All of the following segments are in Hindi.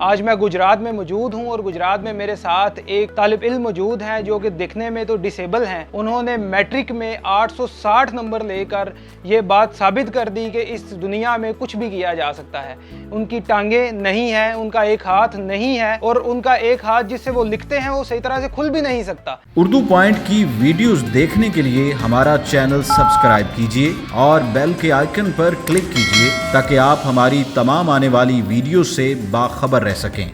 आज मैं गुजरात में मौजूद हूँ और गुजरात में मेरे साथ एक तालिब इल्म मौजूद हैं जो कि दिखने में तो डिसेबल हैं। उन्होंने मैट्रिक में 860 नंबर लेकर ये बात साबित कर दी कि इस दुनिया में कुछ भी किया जा सकता है। उनकी टांगे नहीं हैं, उनका एक हाथ नहीं है और उनका एक हाथ जिससे वो लिखते हैं वो सही तरह से खुल भी नहीं सकता। उर्दू पॉइंट की वीडियोस देखने के लिए हमारा चैनल सब्सक्राइब कीजिए और बेल के आइकन पर क्लिक कीजिए ताकि आप हमारी तमाम आने वाली वीडियो से बाखबर रह सकें।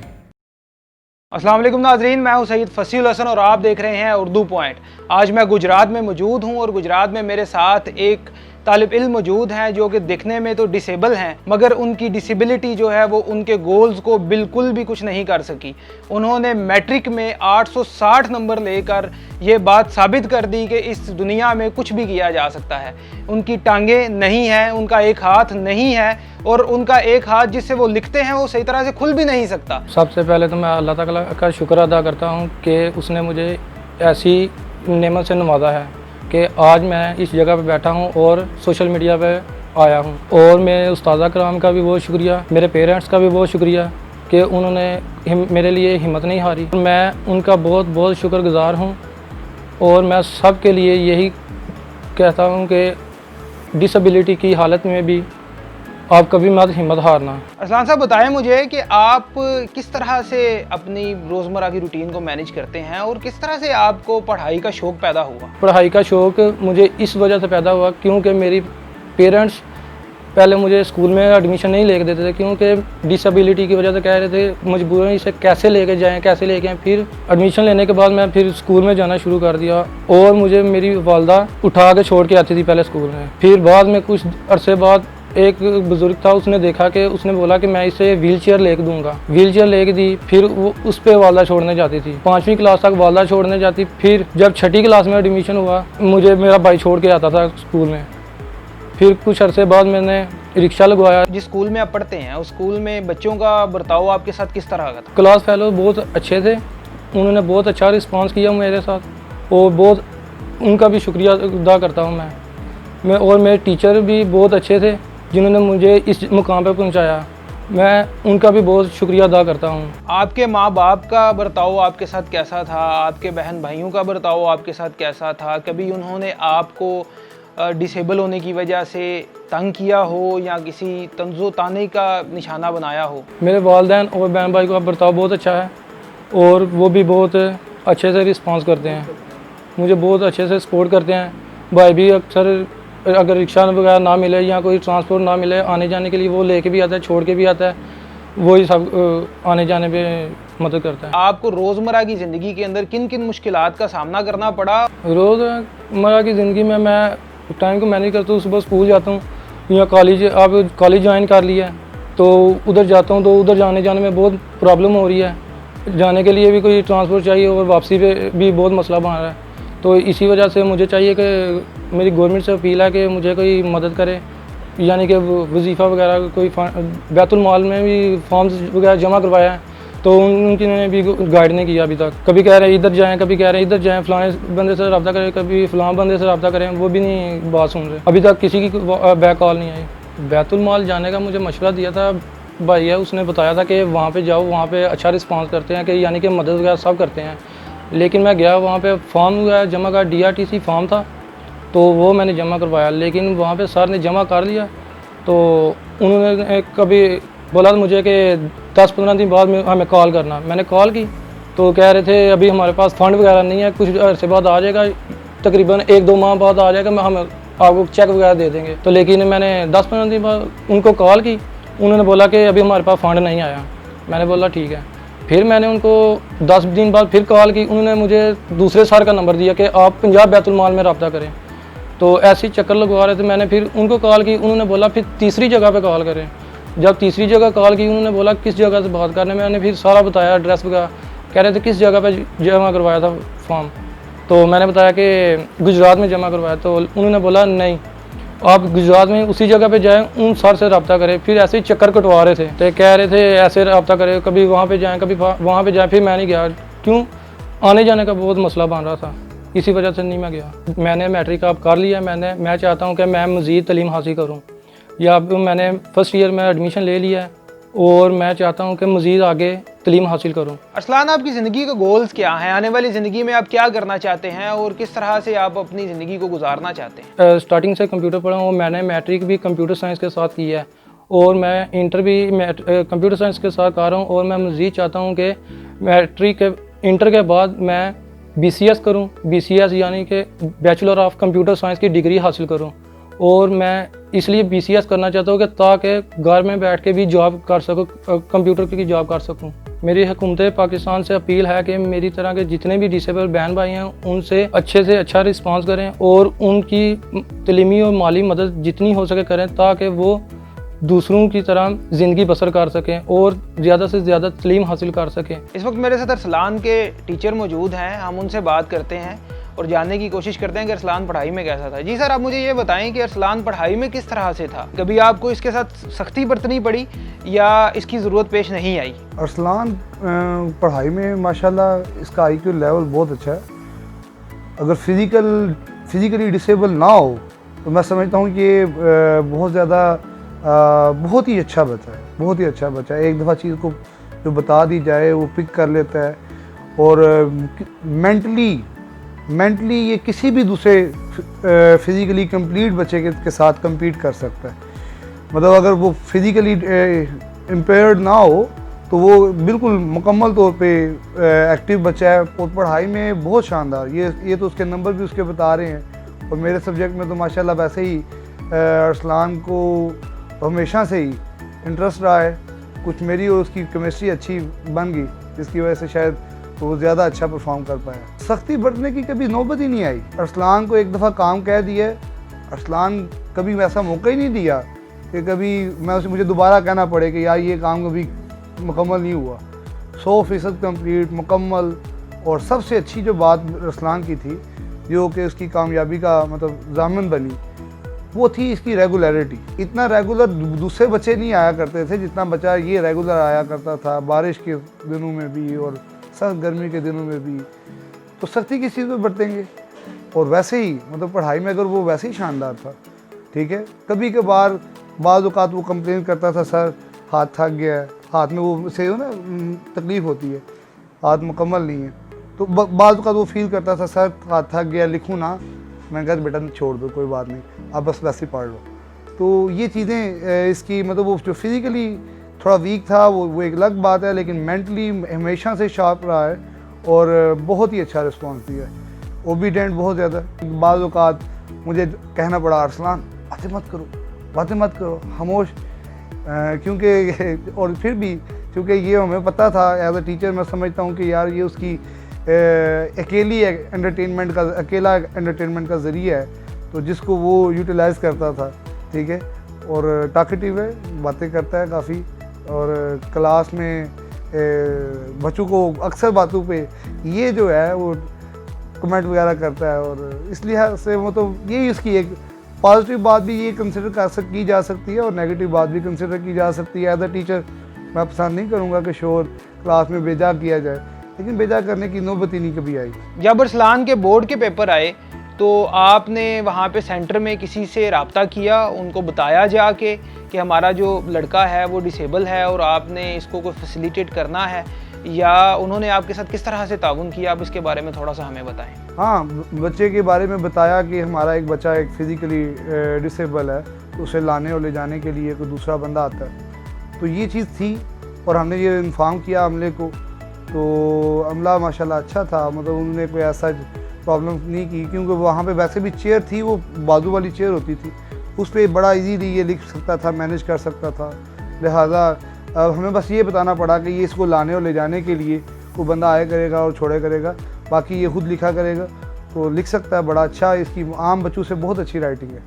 अस्सलाम वालेकुम नाजरीन, मैं हूं सैयद फसील हसन और आप देख रहे हैं उर्दू पॉइंट। आज मैं गुजरात में मौजूद हूं और गुजरात में मेरे साथ एक तालिब इल्म मौजूद हैं जो कि दिखने में तो डिसेबल हैं, मगर उनकी डिसेबिलिटी जो है वो उनके गोल्स को बिल्कुल भी कुछ नहीं कर सकी। उन्होंने मैट्रिक में 860 नंबर लेकर ये बात साबित कर दी कि इस दुनिया में कुछ भी किया जा सकता है। उनकी टांगे नहीं हैं, उनका एक हाथ नहीं है और उनका एक हाथ जिससे वो लिखते हैं वो सही तरह से खुल भी नहीं सकता। सबसे पहले तो मैं अल्लाह ताला का शुक्र अदा करता हूँ कि उसने मुझे ऐसी नेमत से नवाजा है कि आज मैं इस जगह पे बैठा हूँ और सोशल मीडिया पे आया हूँ। और मैं उस्तादा कराम का भी बहुत शुक्रिया, मेरे पेरेंट्स का भी बहुत शुक्रिया कि उन्होंने मेरे लिए हिम्मत नहीं हारी। मैं उनका बहुत बहुत शुक्रगुजार हूँ और मैं सब के लिए यही कहता हूँ कि डिसेबिलिटी की हालत में भी आप कभी मत हिम्मत हारना। अरसलान साहब, बताएं मुझे कि आप किस तरह से अपनी रोज़मर्रा की रूटीन को मैनेज करते हैं और किस तरह से आपको पढ़ाई का शौक़ पैदा हुआ? पढ़ाई का शौक़ मुझे इस वजह से पैदा हुआ क्योंकि मेरी पेरेंट्स पहले मुझे स्कूल में एडमिशन नहीं लेके देते थे क्योंकि डिसेबिलिटी की वजह से कह रहे थे मजबूरन इसे कैसे लेके जाएँ। फिर एडमिशन लेने के बाद मैं फिर स्कूल में जाना शुरू कर दिया और मुझे मेरी वालदा उठा के छोड़ के आती थी पहले स्कूल में। फिर बाद में कुछ अरसे बाद एक बुजुर्ग था, उसने देखा कि उसने बोला कि मैं इसे व्हील चेयर लेके दूंगा। व्हील चेयर लेके दी, फिर वो उस पर वालदा छोड़ने जाती थी। 5वीं क्लास तक वालदा छोड़ने जाती। फिर जब 6ठी क्लास में एडमिशन हुआ मुझे मेरा भाई छोड़ के आता था स्कूल में। फिर कुछ अरसे बाद मैंने रिक्शा लगवाया। जिस स्कूल में आप पढ़ते हैं उस स्कूल में बच्चों का बर्ताव आपके साथ किस तरह का था? क्लास फेलो बहुत अच्छे थे, उन्होंने बहुत अच्छा रिस्पॉन्स किया मेरे साथ और बहुत उनका भी शुक्रिया अदा करता हूँ मैं। और मेरे टीचर भी बहुत अच्छे थे जिन्होंने मुझे इस मुकाम पर पहुंचाया। मैं उनका भी बहुत शुक्रिया अदा करता हूं। आपके माँ बाप का बर्ताव आपके साथ कैसा था? आपके बहन भाइयों का बर्ताव आपके साथ कैसा था? कभी उन्होंने आपको डिसेबल होने की वजह से तंग किया हो या किसी तंज़ो ताने का निशाना बनाया हो? मेरे वालिदैन और बहन भाई का बर्ताव बहुत अच्छा है और वो भी बहुत अच्छे से रिस्पॉन्स करते हैं, मुझे बहुत अच्छे से सपोर्ट करते हैं। भाई भी अक्सर अगर रिक्शा वगैरह ना मिले या कोई ट्रांसपोर्ट ना मिले आने जाने के लिए वो लेके भी आता है, छोड़ के भी आता है, वही सब आने जाने पे मदद करता है। आपको रोज़मर्रा की ज़िंदगी के अंदर किन किन मुश्किलात का सामना करना पड़ा? रोज़मर्रा की ज़िंदगी में मैं टाइम को मैनेज करता हूँ। सुबह स्कूल जाता हूँ या कॉलेज ज्वाइन कर लिया तो उधर जाता हूँ, तो उधर जाने में बहुत प्रॉब्लम हो रही है। जाने के लिए भी कोई ट्रांसपोर्ट चाहिए और वापसी पे भी बहुत मसला बन रहा है। तो इसी वजह से मुझे चाहिए कि मेरी गवर्नमेंट से अपील है कि मुझे कोई मदद करे, यानी कि वजीफ़ा वगैरह कोई बैतुल माल में भी फॉर्म्स वगैरह जमा करवाया है तो उन्होंने भी गाइड नहीं किया अभी तक। कभी कह रहे हैं इधर जाएं, कभी कह रहे हैं इधर जाएं, फ़लाने बंदे से रब्ता करें, कभी फ़लाँ बंदे से रब्ता करें, वो भी नहीं बात सुन रहे। अभी तक किसी की बैक कॉल नहीं आई। बैतुल माल जाने का मुझे मशवरा दिया था भाई है, उसने बताया था कि वहाँ पर जाओ, वहाँ पर अच्छा रिस्पॉन्स करते हैं कि यानी कि मदद वगैरह सब करते हैं। लेकिन मैं गया वहाँ पे फॉर्म वगैरह जमा कर, DRTC फॉर्म था तो वो मैंने जमा करवाया, लेकिन वहाँ पे सर ने जमा कर लिया तो उन्होंने कभी बोला मुझे कि 10-15 दिन बाद में हमें कॉल करना। मैंने कॉल की तो कह रहे थे अभी हमारे पास फ़ंड वगैरह नहीं है, कुछ अरसे बाद आ जाएगा, तकरीबन 1-2 माह बाद आ जाएगा, हम आपको चेक वगैरह दे देंगे। तो लेकिन मैंने 10-15 दिन बाद उनको कॉल की, उन्होंने बोला कि अभी हमारे पास फ़ंड नहीं आया। मैंने बोला ठीक है। फिर मैंने उनको 10 दिन बाद फिर कॉल की, उन्होंने मुझे दूसरे सर का नंबर दिया कि आप पंजाब बैतुल माल में रब्ता करें। तो ऐसे ही चक्कर लगवा रहे थे। मैंने फिर उनको कॉल की, उन्होंने बोला फिर तीसरी जगह पे कॉल करें। जब तीसरी जगह कॉल की उन्होंने बोला किस जगह से बात करने, मैंने फिर सारा बताया एड्रेस वगैरह, कह रहे थे किस जगह पे जमा करवाया था फॉर्म। तो मैंने बताया कि गुजरात में जमा करवाया। तो उन्होंने बोला नहीं, आप गुजरात में उसी जगह पे जाएं, उन सर से रब्ता करें। फिर ऐसे ही चक्कर कटवा रहे थे, तो कह रहे थे ऐसे रब्ता करें, कभी वहाँ पे जाएं, कभी वहाँ पे जाएं। फिर मैं नहीं गया, क्यों? आने जाने का बहुत मसला बन रहा था, इसी वजह से नहीं मैं गया। मैंने मैट्रिक आप कर लिया, मैं चाहता हूँ कि मैं मज़ीद तालीम हासिल करूँ। या अब मैंने फर्स्ट ईयर में एडमिशन ले लिया है और मैं चाहता हूँ कि मज़ीद आगे तालीम हासिल करूँ। अरसलान, आपकी ज़िंदगी के गोल्स क्या हैं? आने वाली ज़िंदगी में आप क्या करना चाहते हैं और किस तरह से आप अपनी ज़िंदगी को गुजारना चाहते हैं? स्टार्टिंग से कंप्यूटर पढ़ा हूँ, मैंने मैट्रिक भी कंप्यूटर साइंस के साथ किया है और मैं इंटर भी कंप्यूटर साइंस के साथ कर रहा हूँ। और मैं मज़ीद चाहता हूँ कि मैट्रिक के इंटर के बाद मैं BCS करूँ, BCS यानी कि बैचलर ऑफ कंप्यूटर साइंस की डिग्री हासिल करूँ। और मैं इसलिए BCS करना चाहता हूँ कि ताकि घर में बैठ के भी जॉब कर सकूँ, कंप्यूटर की जॉब कर सकूँ। मेरी हुकूमत पाकिस्तान से अपील है कि मेरी तरह के जितने भी डिसेबल बहन भाई हैं उनसे से अच्छा रिस्पांस करें और उनकी तलीमी और माली मदद जितनी हो सके करें ताकि वो दूसरों की तरह ज़िंदगी बसर कर सकें और ज़्यादा से ज़्यादा तलीम हासिल कर सकें। इस वक्त मेरे साथ अरसलान के टीचर मौजूद हैं, हम उनसे बात करते हैं और जानने की कोशिश करते हैं कि अरसलान पढ़ाई में कैसा था। जी सर, आप मुझे ये बताएं कि अरसलान पढ़ाई में किस तरह से था? कभी आपको इसके साथ सख्ती बरतनी पड़ी या इसकी ज़रूरत पेश नहीं आई? अरसलान पढ़ाई में माशाल्लाह इसका IQ लेवल बहुत अच्छा है। अगर फिज़िकली डिसेबल ना हो तो मैं समझता हूँ कि बहुत ज़्यादा बहुत ही अच्छा बच्चा है, बहुत ही अच्छा बच्चा है। एक दफ़ा चीज़ को जो बता दी जाए वो पिक कर लेता है और मेंटली ये किसी भी दूसरे फिज़िकली कंप्लीट बच्चे के साथ compete कर सकता है। मतलब अगर वो फिज़िकली इम्पेयर्ड ना हो तो वो बिल्कुल मुकम्मल तौर पे एक्टिव बच्चा है और पढ़ाई में बहुत शानदार। ये तो उसके नंबर भी उसके बता रहे हैं। और मेरे सब्जेक्ट में तो माशाल्लाह वैसे ही अरसलान को हमेशा से ही इंटरेस्ट रहा है। कुछ मेरी और उसकी केमिस्ट्री अच्छी बन गई जिसकी वजह से शायद वो ज़्यादा अच्छा परफॉर्म कर पाया। सख्ती बरतने की कभी नौबत ही नहीं आई। अरसलान को एक दफ़ा काम कह दिया, अरसलान कभी वैसा मौका ही नहीं दिया कि कभी मुझे दोबारा कहना पड़े कि यार ये काम कभी मुकम्मल नहीं हुआ। 100% कंप्लीट मुकम्मल। और सबसे अच्छी जो बात अरसलान की थी जो कि उसकी कामयाबी का मतलब ज़ामिन बनी वो थी इसकी रेगुलरिटी। इतना रेगुलर दूसरे बच्चे नहीं आया करते थे जितना बच्चा ये रेगुलर आया करता था, बारिश के दिनों में भी और सख्त गर्मी के दिनों में भी। तो सख्ती किस चीज़ में बरतेंगे। और वैसे ही मतलब पढ़ाई में अगर वो वैसे ही शानदार था, ठीक है। कभी कभार बाज़ औक़ात वो कंप्लेन करता था, सर हाथ थक गया है, हाथ में वो से हो ना तकलीफ़ होती है, हाथ मुकम्मल नहीं है। तो बाज़ औक़ात वो फील करता था, सर हाथ थक गया, लिखूँ ना। मैंने कहा बेटा छोड़ दो, कोई बात नहीं, आप बस वैसे ही पढ़ लो। तो ये चीज़ें इसकी मतलब वो जो फिज़िकली थोड़ा वीक था वो एक अलग बात है, लेकिन मेंटली हमेशा से शार्प रहा है और बहुत ही अच्छा रिस्पॉन्स दिया है। ओबीडेंट बहुत ज़्यादा। बाज़ औक़ात मुझे कहना पड़ा, अरसलान बातें मत करो खामोश, क्योंकि और फिर भी क्योंकि ये हमें पता था एज अ टीचर, मैं समझता हूँ कि यार ये उसकी अकेला एंटरटेनमेंट का ज़रिया है, तो जिसको वो यूटिलाइज़ करता था, ठीक है। और टॉकेटिव है, बातें करता है काफ़ी और क्लास में बच्चों को अक्सर बातों पे ये जो है वो कमेंट वगैरह करता है। और इसलिए से वो तो यही उसकी एक पॉजिटिव बात भी ये कंसिडर की जा सकती है और नेगेटिव बात भी कंसिडर की जा सकती है। एज अ टीचर मैं पसंद नहीं करूँगा कि शोर क्लास में बेजा किया जाए, लेकिन बेजा करने की नौबत ही नहीं कभी आई। जब अरसलान के बोर्ड के पेपर आए तो आपने वहाँ पे सेंटर में किसी से रब्ता किया, उनको बताया जाके कि हमारा जो लड़का है वो डिसेबल है और आपने इसको कोई फैसिलिटेट करना है, या उन्होंने आपके साथ किस तरह से ताउन किया? आप इसके बारे में थोड़ा सा हमें बताएं। हाँ, बच्चे के बारे में बताया कि हमारा एक बच्चा एक फिज़िकली डिसेबल है, तो उसे लाने और ले जाने के लिए कोई दूसरा बंदा आता है। तो ये चीज़ थी और हमने ये इन्फॉर्म किया अमले को। तो अमला माशाल्लाह अच्छा था, मतलब उन्होंने कोई ऐसा प्रॉब्लम नहीं की, क्योंकि वहाँ पे वैसे भी चेयर थी, वो बाजू वाली चेयर होती थी, उस पर बड़ा इजीली ये लिख सकता था, मैनेज कर सकता था। लिहाजा हमें बस ये बताना पड़ा कि ये इसको लाने और ले जाने के लिए कोई बंदा आया करेगा और छोड़े करेगा, बाकी ये खुद लिखा करेगा तो लिख सकता है। बड़ा अच्छा, इसकी आम बच्चों से बहुत अच्छी राइटिंग है।